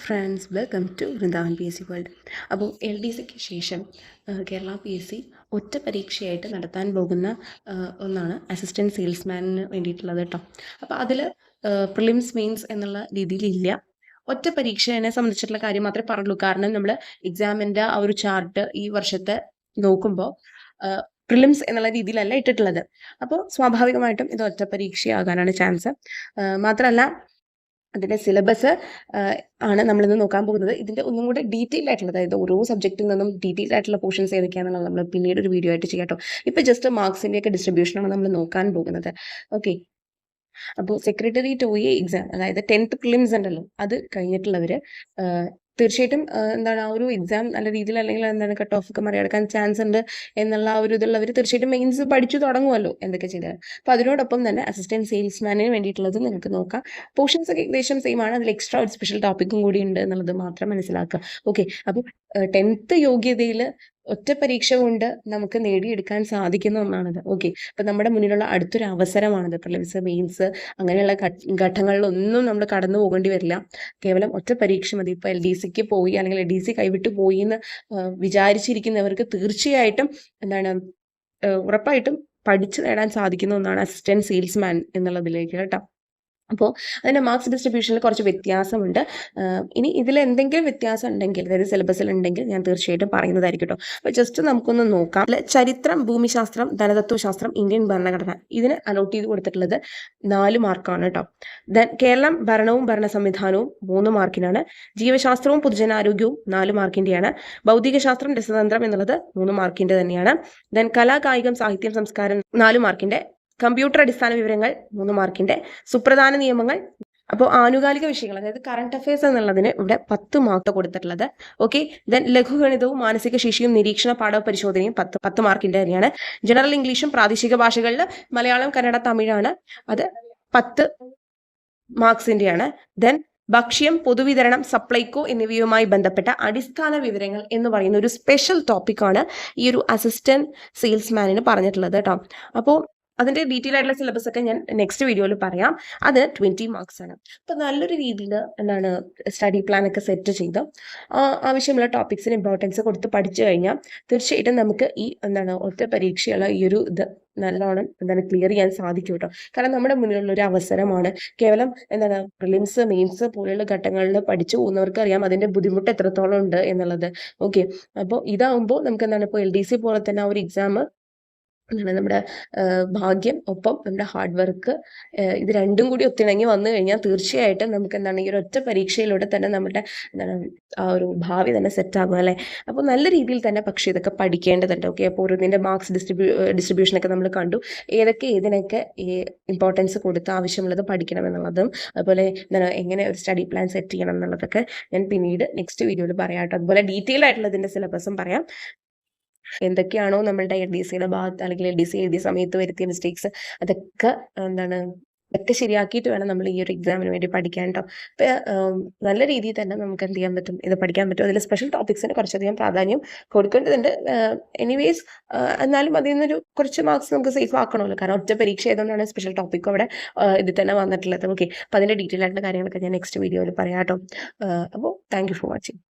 Friends, welcome to Vrindavan P S C world. അപ്പോൾ L ഡി സിക്ക് ശേഷം കേരള പി എസ് സി ഒറ്റ പരീക്ഷയായിട്ട് നടത്താൻ പോകുന്ന ഒന്നാണ് അസിസ്റ്റൻറ്റ് സെയിൽസ്മാനിന് വേണ്ടിയിട്ടുള്ളത് കേട്ടോ. അപ്പോൾ അതിൽ പ്രിലിംസ് മെയിൻസ് എന്നുള്ള രീതിയിലില്ല, ഒറ്റ പരീക്ഷയെ സംബന്ധിച്ചിട്ടുള്ള കാര്യം മാത്രമേ പറഞ്ഞുള്ളൂ. കാരണം നമ്മൾ എക്സാമിൻ്റെ ആ ഒരു ചാർട്ട് ഈ വർഷത്തെ നോക്കുമ്പോൾ പ്രിലിംസ് എന്നുള്ള രീതിയിലല്ല ഇട്ടിട്ടുള്ളത്. അപ്പോൾ സ്വാഭാവികമായിട്ടും ഇത് ഒറ്റ പരീക്ഷയാകാനാണ് ചാൻസ്. മാത്രമല്ല, അതിൻ്റെ സിലബസ് ആണ് നമ്മളിന്ന് നോക്കാൻ പോകുന്നത്. ഇതിൻ്റെ ഒന്നും കൂടെ ഡീറ്റെയിൽ ആയിട്ടുള്ള, അതായത് ഓരോ സബ്ജക്റ്റിൽ നിന്നും ഡീറ്റെയിൽ ആയിട്ടുള്ള പോർഷൻസ് ഏതൊക്കെയാണെന്നുള്ളത് നമ്മൾ പിന്നീട് ഒരു വീഡിയോ ആയിട്ട് ചെയ്യാം കേട്ടോ. ഇപ്പോൾ ജസ്റ്റ് മാർക്സിൻ്റെയൊക്കെ ഡിസ്ട്രിബ്യൂഷനാണ് നമ്മൾ നോക്കാൻ പോകുന്നത്. ഓക്കെ, അപ്പോൾ സെക്രട്ടേറിയറ്റ് OA എക്സാം, അതായത് 10th പ്രിലിംസ് ഉണ്ടല്ലോ, അത് കഴിഞ്ഞിട്ടുള്ളവർ തീർച്ചയായിട്ടും എന്താണ് ആ ഒരു എക്സാം നല്ല രീതിയിൽ, അല്ലെങ്കിൽ എന്താണ് കട്ട് ഓഫ് ഒക്കെ മറികടക്കാൻ ചാൻസ് ഉണ്ട് എന്നുള്ള ആ ഒരു ഇതുള്ളവർ തീർച്ചയായിട്ടും മെയിൻസ് പഠിച്ചു തുടങ്ങുമല്ലോ എന്തൊക്കെ ചെയ്താൽ. അപ്പോൾ അതിനോടൊപ്പം തന്നെ അസിസ്റ്റൻറ്റ് സെയിൽസ്മാനിന് വേണ്ടിയിട്ടുള്ളത് നിങ്ങൾക്ക് നോക്കാം. പോർഷൻസ് ഒക്കെ ഏകദേശം സെയിം ആണ്, അതിൽ എക്സ്ട്രാ ഒരു സ്പെഷ്യൽ ടോപ്പിക്കും കൂടി ഉണ്ട് എന്നുള്ളത് മാത്രം മനസ്സിലാക്കുക. ഓക്കെ, അപ്പോൾ 10th യോഗ്യതയിൽ ഒറ്റ പരീക്ഷ കൊണ്ട് നമുക്ക് നേടിയെടുക്കാൻ സാധിക്കുന്ന ഒന്നാണിത്. ഓക്കെ, അപ്പം നമ്മുടെ മുന്നിലുള്ള അടുത്തൊരു അവസരമാണിത്. പ്രിലിംസ്, മെയിൻസ് അങ്ങനെയുള്ള ഘട്ടങ്ങളിലൊന്നും നമ്മൾ കടന്നു പോകേണ്ടി വരില്ല. കേവലം ഒറ്റ പരീക്ഷ മതി. ഇപ്പോൾ LDCക്ക് പോയി അല്ലെങ്കിൽ LDC കൈവിട്ട് പോയി എന്ന് വിചാരിച്ചിരിക്കുന്നവർക്ക് തീർച്ചയായിട്ടും എന്താണ് ഉറപ്പായിട്ടും പഠിച്ചു നേടാൻ സാധിക്കുന്ന ഒന്നാണ് അസിസ്റ്റൻറ്റ് സെയിൽസ്മാൻ എന്നുള്ളതിലേക്ക് കേട്ടോ. അപ്പോൾ അതിൻ്റെ മാർക്സ് ഡിസ്ട്രിബ്യൂഷനിൽ കുറച്ച് വ്യത്യാസമുണ്ട്. ഇനി ഇതിൽ എന്തെങ്കിലും വ്യത്യാസം ഉണ്ടെങ്കിൽ, അതായത് സിലബസിൽ ഉണ്ടെങ്കിൽ ഞാൻ തീർച്ചയായിട്ടും പറയുന്നതായിരിക്കും കേട്ടോ. അപ്പോൾ ജസ്റ്റ് നമുക്കൊന്ന് നോക്കാം. ചരിത്രം, ഭൂമിശാസ്ത്രം, ധനതത്വശാസ്ത്രം, ഇന്ത്യൻ ഭരണഘടന, ഇതിന് അലോട്ട് ചെയ്ത് കൊടുത്തിട്ടുള്ളത് 4 മാർക്കാണ് കേട്ടോ. ദെൻ കേരളം, ഭരണവും ഭരണ സംവിധാനവും 3 മാർക്കിനാണ്. ജീവശാസ്ത്രവും പൊതുജനാരോഗ്യവും 4 മാർക്കിൻ്റെയാണ്. ഭൗതികശാസ്ത്രം, രസതന്ത്രം എന്നുള്ളത് 3 മാർക്കിൻ്റെ തന്നെയാണ്. ദെൻ കലാ, കായികം, സാഹിത്യം, സംസ്കാരം 4 മാർക്കിൻ്റെ. കമ്പ്യൂട്ടർ അടിസ്ഥാന വിവരങ്ങൾ 3 മാർക്കിൻ്റെ. സുപ്രധാന നിയമങ്ങൾ, അപ്പോൾ ആനുകാലിക വിഷയങ്ങൾ, അതായത് കറണ്ട് അഫയേഴ്സ് എന്നുള്ളതിന് ഇവിടെ 10 മാർക്ക് കൊടുത്തിട്ടുള്ളത്. ഓക്കെ, ദെൻ ലഘുഗണിതവും മാനസിക ശേഷിയും നിരീക്ഷണ പാഠ പരിശോധനയും 10 മാർക്കിൻ്റെ തന്നെയാണ്. ജനറൽ ഇംഗ്ലീഷും പ്രാദേശിക ഭാഷകളിൽ മലയാളം, കന്നഡ, തമിഴാണ്, അത് 10 മാർക്സിൻ്റെയാണ്. ദെൻ ഭക്ഷ്യം, പൊതുവിതരണം, സപ്ലൈകോ എന്നിവയുമായി ബന്ധപ്പെട്ട അടിസ്ഥാന വിവരങ്ങൾ എന്ന് പറയുന്ന ഒരു സ്പെഷ്യൽ ടോപ്പിക്കാണ് ഈ ഒരു അസിസ്റ്റന്റ് സെയിൽസ്മാനിന് പറഞ്ഞിട്ടുള്ളത് കേട്ടോ. അപ്പോൾ അതിൻ്റെ ഡീറ്റെയിൽ ആയിട്ടുള്ള സിലബസ് ഒക്കെ ഞാൻ നെക്സ്റ്റ് വീഡിയോയിൽ പറയാം. അത് 20 മാർക്സ് ആണ്. അപ്പോൾ നല്ലൊരു രീതിയിൽ എന്താണ് സ്റ്റഡി പ്ലാൻ ഒക്കെ സെറ്റ് ചെയ്ത് ആവശ്യമുള്ള ടോപ്പിക്സിന് ഇമ്പോർട്ടൻസ് കൊടുത്ത് പഠിച്ചു കഴിഞ്ഞാൽ തീർച്ചയായിട്ടും നമുക്ക് ഈ എന്താണ് ഒറ്റ പരീക്ഷയുള്ള ഈ ഒരു ഇത് നല്ലോണം എന്താണ് ക്ലിയർ ചെയ്യാൻ സാധിക്കും കേട്ടോ. കാരണം നമ്മുടെ മുന്നിലുള്ള ഒരു അവസരമാണ്. കേവലം എന്താണ് പ്രിലിംസ്, മെയിൻസ് പോലെയുള്ള ഘട്ടങ്ങളിൽ പഠിച്ചു പോകുന്നവർക്ക് അറിയാം അതിൻ്റെ ബുദ്ധിമുട്ട് എത്രത്തോളം ഉണ്ട് എന്നുള്ളത്. ഓക്കെ, അപ്പോൾ ഇതാവുമ്പോൾ നമുക്ക് എന്താണ് ഇപ്പോൾ LDC പോലെ തന്നെ ആ ഒരു എക്സാം നമ്മുടെ ഭാഗ്യം, ഒപ്പം നമ്മുടെ ഹാർഡ് വർക്ക്, ഇത് രണ്ടും കൂടി ഒത്തിണങ്ങി വന്നു കഴിഞ്ഞാൽ തീർച്ചയായിട്ടും നമുക്ക് എന്താണ് ഈ ഒരു ഒറ്റ പരീക്ഷയിലൂടെ തന്നെ നമ്മുടെ എന്താണ് ആ ഒരു ഭാവി തന്നെ സെറ്റ് ആകും അല്ലേ. അപ്പോൾ നല്ല രീതിയിൽ തന്നെ പക്ഷേ ഇതൊക്കെ പഠിക്കേണ്ടതുണ്ട്. ഓക്കെ, അപ്പോൾ ഇതിൻ്റെ മാർക്സ് ഡിസ്ട്രിബ്യൂഷനൊക്കെ നമ്മൾ കണ്ടു, ഏതൊക്കെ ഇതിനൊക്കെ ഇമ്പോർട്ടൻസ് കൊടുത്ത് ആവശ്യമുള്ളത് പഠിക്കണം എന്നുള്ളതും, അതുപോലെ എന്താണ് എങ്ങനെ ഒരു സ്റ്റഡി പ്ലാൻ സെറ്റ് ചെയ്യണം എന്നുള്ളതൊക്കെ ഞാൻ പിന്നീട് നെക്സ്റ്റ് വീഡിയോയിൽ പറയാം കേട്ടോ. അതുപോലെ ഡീറ്റെയിൽ ആയിട്ടുള്ള ഇതിൻ്റെ സിലബസും പറയാം. എന്തൊക്കെയാണോ നമ്മളുടെ LDCയുടെ ഭാഗത്ത് അല്ലെങ്കിൽ LDC എഴുതിയ സമയത്ത് വരുത്തിയ മിസ്റ്റേക്സ്, അതൊക്കെ എന്താണ് ഒക്കെ ശരിയാക്കിയിട്ട് വേണം നമ്മൾ ഈ ഒരു എക്സാമിന് വേണ്ടി പഠിക്കാൻ കേട്ടോ. അപ്പം നല്ല രീതിയിൽ തന്നെ നമുക്ക് എന്ത് ചെയ്യാൻ പറ്റും, ഇത് പഠിക്കാൻ പറ്റും. അതിൽ സ്പെഷ്യൽ ടോപ്പിക്സിന് കുറച്ചധികം പ്രാധാന്യം കൊടുക്കേണ്ടതുണ്ട്. എനിവേസ്, എന്നാലും അതിൽ നിന്നൊരു കുറച്ച് മാർക്സ് നമുക്ക് സേഫ് ആക്കണമല്ലോ. കാരണം ഒറ്റ പരീക്ഷ ആയതുകൊണ്ടാണ് സ്പെഷ്യൽ ടോപ്പിക്കും അവിടെ ഇതിൽ തന്നെ വന്നിട്ടുള്ളത്. ഓക്കെ, അപ്പോൾ അതിൻ്റെ ഡീറ്റെയിൽ ആയിട്ടുള്ള കാര്യങ്ങളൊക്കെ ഞാൻ നെക്സ്റ്റ് വീഡിയോയിൽ പറയാം കേട്ടോ. അപ്പോൾ താങ്ക് യു ഫോർ വാച്ചിങ്.